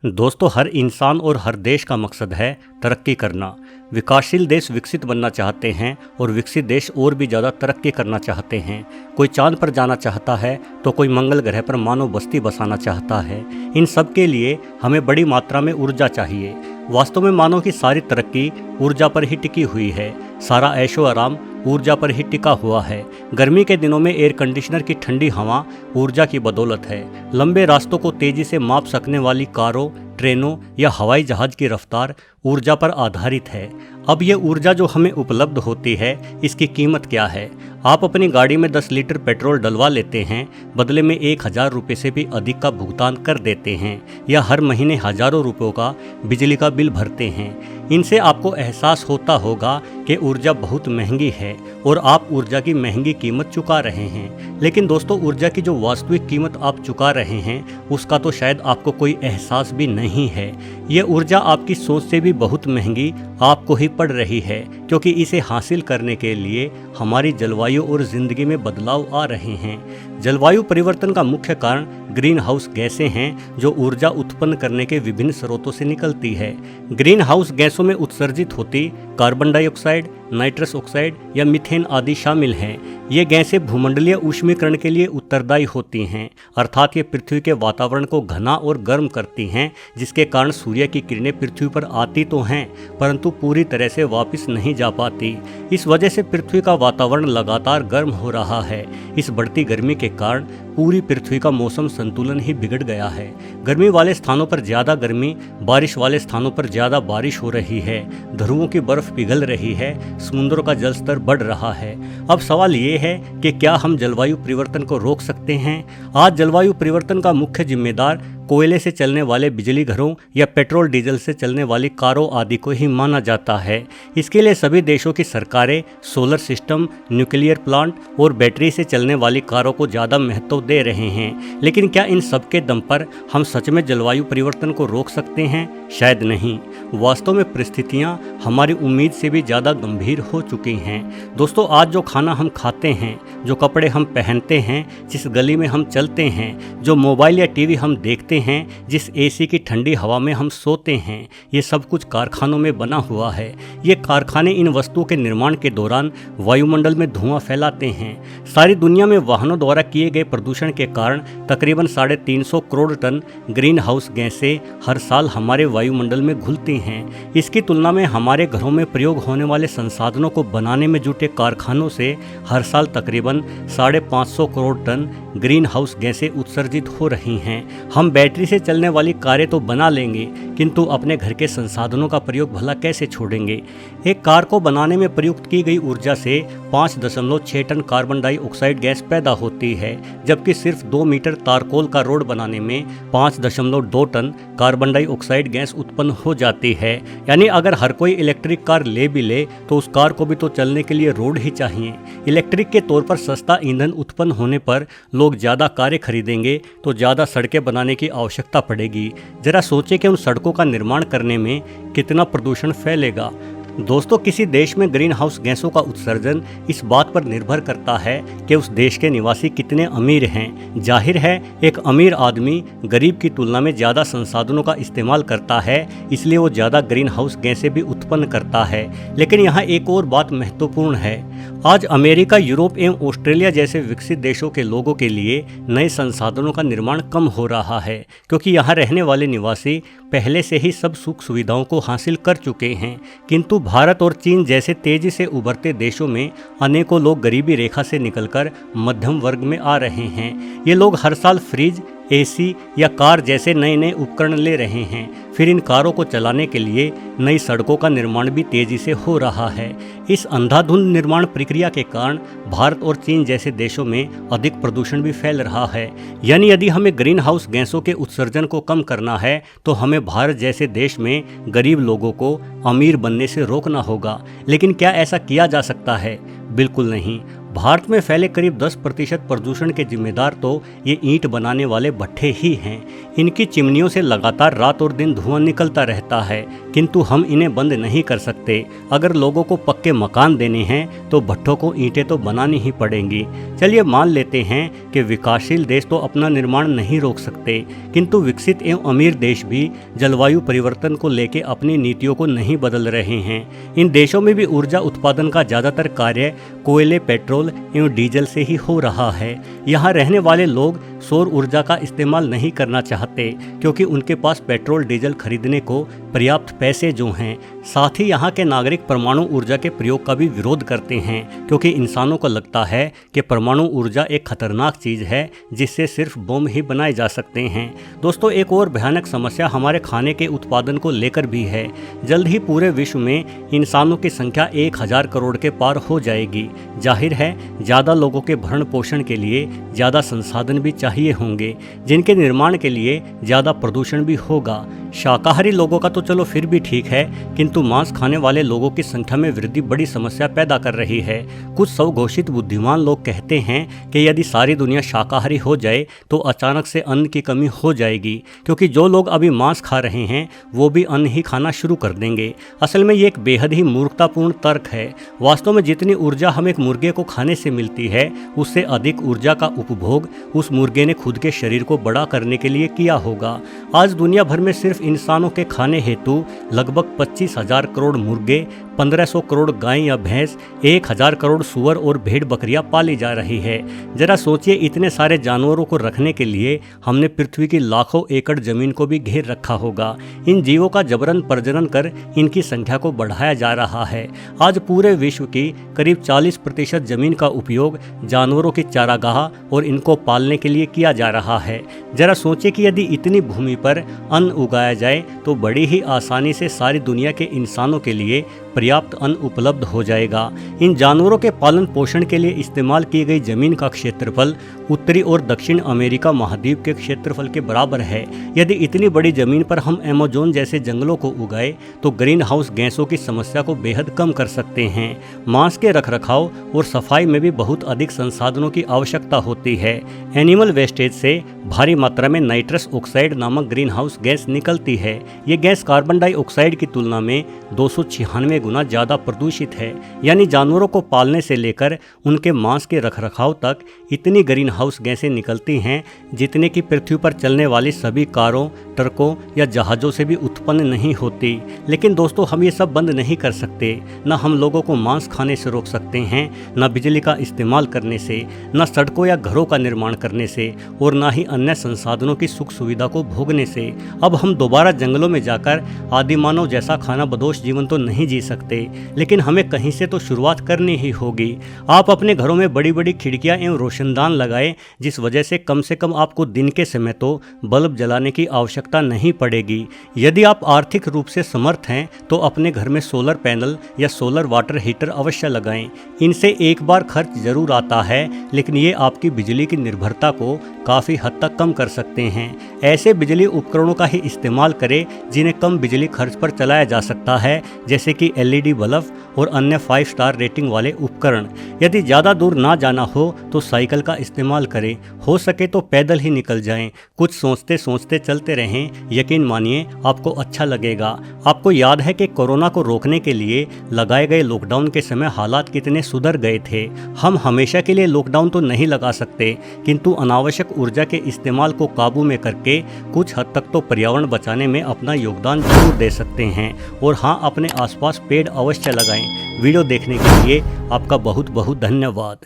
दोस्तों, हर इंसान और हर देश का मकसद है तरक्की करना। विकासशील देश विकसित बनना चाहते हैं और विकसित देश और भी ज़्यादा तरक्की करना चाहते हैं। कोई चांद पर जाना चाहता है तो कोई मंगल ग्रह पर मानव बस्ती बसाना चाहता है। इन सब के लिए हमें बड़ी मात्रा में ऊर्जा चाहिए। वास्तव में मानव की सारी तरक्की ऊर्जा पर ही टिकी हुई है। सारा ऐशो आराम ऊर्जा पर ही टिका हुआ है। गर्मी के दिनों में एयर कंडीशनर की ठंडी हवा ऊर्जा की बदौलत है। लंबे रास्तों को तेजी से माप सकने वाली कारों, ट्रेनों या हवाई जहाज की रफ्तार ऊर्जा पर आधारित है। अब ये ऊर्जा जो हमें उपलब्ध होती है, इसकी कीमत क्या है? आप अपनी गाड़ी में 10 लीटर पेट्रोल डलवा लेते हैं, बदले में 1000 रुपये से भी अधिक का भुगतान कर देते हैं, या हर महीने हजारों रुपयों का बिजली का बिल भरते हैं। इनसे आपको एहसास होता होगा कि ऊर्जा बहुत महंगी है और आप ऊर्जा की महंगी कीमत चुका रहे हैं। लेकिन दोस्तों, ऊर्जा की जो वास्तविक कीमत आप चुका रहे हैं, उसका तो शायद आपको कोई एहसास भी नहीं है। ये ऊर्जा आपकी सोच से भी बहुत महंगी आपको ही पड़ रही है, क्योंकि इसे हासिल करने के लिए हमारी जलवायु और जिंदगी में बदलाव आ रहे हैं। जलवायु परिवर्तन का मुख्य कारण ग्रीन हाउस गैसें हैं, जो ऊर्जा उत्पन्न करने के विभिन्न स्रोतों से निकलती है। ग्रीन हाउस गैसों में उत्सर्जित होती कार्बन डाइऑक्साइड, नाइट्रस ऑक्साइड या मीथेन आदि शामिल हैं। ये गैसें भूमंडलीय ऊष्मीकरण के लिए उत्तरदायी होती हैं, अर्थात ये पृथ्वी के वातावरण को घना और गर्म करती हैं, जिसके कारण सूर्य की किरणें पृथ्वी पर आती तो हैं, परंतु पूरी तरह से वापस नहीं जा पाती। इस वजह से पृथ्वी का वातावरण लगातार गर्म हो रहा है। इस बढ़ती गर्मी के कारण पूरी पृथ्वी का मौसम संतुलन ही बिगड़ गया है। गर्मी वाले स्थानों पर ज़्यादा गर्मी, बारिश वाले स्थानों पर ज़्यादा बारिश हो रही है, ध्रुवों की बर्फ पिघल रही है, समुद्रों का जल स्तर बढ़ रहा है। अब सवाल ये है कि क्या हम जलवायु परिवर्तन को रोक सकते हैं? आज जलवायु परिवर्तन का मुख्य जिम्मेदार कोयले से चलने वाले बिजली घरों या पेट्रोल डीजल से चलने वाली कारों आदि को ही माना जाता है। इसके लिए सभी देशों की सरकारें सोलर सिस्टम, न्यूक्लियर प्लांट और बैटरी से चलने वाली कारों को ज़्यादा महत्व दे रहे हैं। लेकिन क्या इन सब के दम पर हम सच में जलवायु परिवर्तन को रोक सकते हैं? शायद नहीं। वास्तव में परिस्थितियाँ हमारी उम्मीद से भी ज़्यादा गंभीर हो चुकी हैं। दोस्तों, आज जो खाना हम खाते हैं, जो कपड़े हम पहनते हैं, जिस गली में हम चलते हैं, जो मोबाइल या टीवी हम देखते हैं, जिस एसी की ठंडी हवा में हम सोते हैं, ये सब कुछ कारखानों में बना हुआ है। ये कारखाने इन वस्तुओं के निर्माण के दौरान वायुमंडल में धुआं फैलाते हैं। सारी दुनिया में वाहनों द्वारा किए गए प्रदूषण के कारण तकरीबन 350 करोड़ टन ग्रीन हाउस गैसें हर साल हमारे वायुमंडल में घुलती हैं। इसकी तुलना में हमारे घरों में प्रयोग होने वाले संसाधनों को बनाने में जुटे कारखानों से हर साल तकरीबन 550 करोड़ टन ग्रीन हाउस गैसें उत्सर्जित हो रही हैं। हम बैटरी से चलने वाली कारें तो बना लेंगे, किंतु अपने घर के संसाधनों का प्रयोग भला कैसे छोड़ेंगे? एक कार को बनाने में प्रयुक्त की गई ऊर्जा से 5.6 टन कार्बन डाइऑक्साइड गैस पैदा होती है, जबकि सिर्फ 2 मीटर तारकोल का रोड बनाने में 5.2 टन कार्बन डाइऑक्साइड गैस उत्पन्न हो जाती है। यानी अगर हर कोई इलेक्ट्रिक कार ले भी ले तो उस कार को भी तो चलने के लिए रोड ही चाहिए। इलेक्ट्रिक के तौर पर सस्ता ईंधन उत्पन्न होने पर लोग ज़्यादा कारें खरीदेंगे तो ज़्यादा सड़कें बनाने की आवश्यकता पड़ेगी। जरा सोचें कि उन सड़कों का निर्माण करने में कितना प्रदूषण फैलेगा। दोस्तों, किसी देश में ग्रीन हाउस गैसों का उत्सर्जन इस बात पर निर्भर करता है कि उस देश के निवासी कितने अमीर हैं। जाहिर है, एक अमीर आदमी गरीब की तुलना में ज़्यादा संसाधनों का इस्तेमाल करता है, इसलिए वो ज़्यादा ग्रीन हाउस गैसें भी उत्पन्न करता है। लेकिन यहाँ एक और बात महत्वपूर्ण है। आज अमेरिका, यूरोप एवं ऑस्ट्रेलिया जैसे विकसित देशों के लोगों के लिए नए संसाधनों का निर्माण कम हो रहा है, क्योंकि यहाँ रहने वाले निवासी पहले से ही सब सुख सुविधाओं को हासिल कर चुके हैं। किंतु भारत और चीन जैसे तेजी से उभरते देशों में अनेकों लोग गरीबी रेखा से निकलकर मध्यम वर्ग में आ रहे हैं। ये लोग हर साल फ्रिज, एसी या कार जैसे नए नए उपकरण ले रहे हैं। फिर इन कारों को चलाने के लिए नई सड़कों का निर्माण भी तेजी से हो रहा है। इस अंधाधुंध निर्माण प्रक्रिया के कारण भारत और चीन जैसे देशों में अधिक प्रदूषण भी फैल रहा है। यानी यदि हमें ग्रीन हाउस गैसों के उत्सर्जन को कम करना है तो हमें भारत जैसे देश में गरीब लोगों को अमीर बनने से रोकना होगा। लेकिन क्या ऐसा किया जा सकता है? बिल्कुल नहीं। भारत में फैले करीब 10% प्रदूषण के जिम्मेदार तो ये ईंट बनाने वाले भट्ठे ही हैं। इनकी चिमनियों से लगातार रात और दिन धुआं निकलता रहता है, किंतु हम इन्हें बंद नहीं कर सकते। अगर लोगों को पक्के मकान देने हैं तो भट्ठों को ईंटें तो बनानी ही पड़ेंगी। चलिए मान लेते हैं कि विकासशील देश तो अपना निर्माण नहीं रोक सकते, किंतु विकसित एवं अमीर देश भी जलवायु परिवर्तन को लेकर अपनी नीतियों को नहीं बदल रहे हैं। इन देशों में भी ऊर्जा उत्पादन का ज़्यादातर कार्य कोयले, पेट्रोल एवं डीजल से ही हो रहा है। यहाँ रहने वाले लोग सौर ऊर्जा का इस्तेमाल नहीं करना चाहते, क्योंकि उनके पास पेट्रोल डीजल खरीदने को पर्याप्त पैसे जो हैं। साथ ही यहाँ के नागरिक परमाणु ऊर्जा के प्रयोग का भी विरोध करते हैं, क्योंकि इंसानों को लगता है कि परमाणु ऊर्जा एक खतरनाक चीज़ है जिससे सिर्फ बम ही बनाए जा सकते हैं। दोस्तों, एक और भयानक समस्या हमारे खाने के उत्पादन को लेकर भी है। जल्द ही पूरे विश्व में इंसानों की संख्या 1000 करोड़ के पार हो जाएगी। जाहिर है ज़्यादा लोगों के भरण पोषण के लिए ज़्यादा संसाधन भी चाहिए होंगे, जिनके निर्माण के लिए ज़्यादा प्रदूषण भी होगा। शाकाहारी लोगों का तो चलो फिर भी ठीक है, किंतु मांस खाने वाले लोगों की संख्या में वृद्धि बड़ी समस्या पैदा कर रही है। कुछ स्वघोषित बुद्धिमान लोग कहते हैं कि यदि सारी दुनिया शाकाहारी हो जाए तो अचानक से अन्न की कमी हो जाएगी, क्योंकि जो लोग अभी मांस खा रहे हैं वो भी अन्न ही खाना शुरू कर देंगे। असल में ये एक बेहद ही मूर्खतापूर्ण तर्क है। वास्तव में जितनी ऊर्जा हम एक मुर्गे को खाने से मिलती है, उससे अधिक ऊर्जा का उपभोग उस मुर्गे ने खुद के शरीर को बड़ा करने के लिए किया होगा। आज दुनिया भर में सिर्फ इंसानों के खाने हेतु लगभग 25,000 करोड़ मुर्गे, 1500 करोड़ गाय या भैंस, 1000 करोड़ सूअर और भेड़ बकरियां पाली जा रही है। जरा सोचिए, इतने सारे जानवरों को रखने के लिए हमने पृथ्वी की लाखों एकड़ जमीन को भी घेर रखा होगा। इन जीवों का जबरन प्रजनन कर इनकी संख्या को बढ़ाया जा रहा है। आज पूरे विश्व की करीब 40% जमीन का उपयोग जानवरों की चारागाह और इनको पालने के लिए किया जा रहा है। जरा सोचिए कि यदि इतनी भूमि पर अन्न उगाया जाए तो बड़ी ही आसानी से सारी दुनिया के इंसानों के लिए पर्याप्त अन्न उपलब्ध हो जाएगा। इन जानवरों के पालन पोषण के लिए इस्तेमाल की गई जमीन का क्षेत्रफल उत्तरी और दक्षिण अमेरिका महाद्वीप के क्षेत्रफल के बराबर है। यदि इतनी बड़ी जमीन पर हम अमेज़न जैसे जंगलों को उगाए तो ग्रीन हाउस गैसों की समस्या को बेहद कम कर सकते हैं। मांस के रखरखाव और सफाई में भी बहुत अधिक संसाधनों की आवश्यकता होती है। एनिमल वेस्टेज से भारी मात्रा में नाइट्रस ऑक्साइड नामक ग्रीन हाउस गैस निकलती है। ये गैस कार्बन डाइऑक्साइड की तुलना में 296 गुना ज़्यादा प्रदूषित है। यानी जानवरों को पालने से लेकर उनके मांस के रखरखाव तक इतनी ग्रीन हाउस गैसें निकलती हैं जितने की पृथ्वी पर चलने वाली सभी कारों, ट्रकों या जहाज़ों से भी उत्पन्न नहीं होती। लेकिन दोस्तों, हम ये सब बंद नहीं कर सकते। न हम लोगों को मांस खाने से रोक सकते हैं, न बिजली का इस्तेमाल करने से, न सड़कों या घरों का निर्माण करने से, और न ही अन्य संसाधनों की सुख सुविधा को भोगने से। अब हम दोबारा जंगलों में जाकर आदिमानव जैसा खाना बदोश जीवन तो नहीं जी सकते, लेकिन हमें कहीं से तो शुरुआत करनी ही होगी। आप अपने घरों में बड़ी बड़ी खिड़कियां एवं रोशनदान लगाएं, जिस वजह से कम आपको दिन के समय तो बल्ब जलाने की आवश्यकता नहीं पड़ेगी। यदि आप आर्थिक रूप से समर्थ हैं तो अपने घर में सोलर पैनल या सोलर वाटर हीटर अवश्य लगाएं। इनसे एक बार खर्च जरूर आता है, लेकिन ये आपकी बिजली की निर्भरता को काफ़ी हद तक कम कर सकते हैं। ऐसे बिजली उपकरणों का ही इस्तेमाल करें जिन्हें कम बिजली खर्च पर चलाया जा सकता है, जैसे कि LED बल्ब और अन्य 5 स्टार रेटिंग वाले उपकरण। यदि ज़्यादा दूर ना जाना हो तो साइकिल का इस्तेमाल करें, हो सके तो पैदल ही निकल जाएं। कुछ सोचते सोचते चलते रहें, यकीन मानिए आपको अच्छा लगेगा। आपको याद है कि कोरोना को रोकने के लिए लगाए गए लॉकडाउन के समय हालात कितने सुधर गए थे। हम हमेशा के लिए लॉकडाउन तो नहीं लगा सकते, किंतु अनावश्यक ऊर्जा के इस्तेमाल को काबू में करके कुछ हद तक तो पर्यावरण बचाने में अपना योगदान जरूर दे सकते हैं। और हाँ, अपने आसपास पेड़ अवश्य लगाएं। वीडियो देखने के लिए आपका बहुत बहुत धन्यवाद।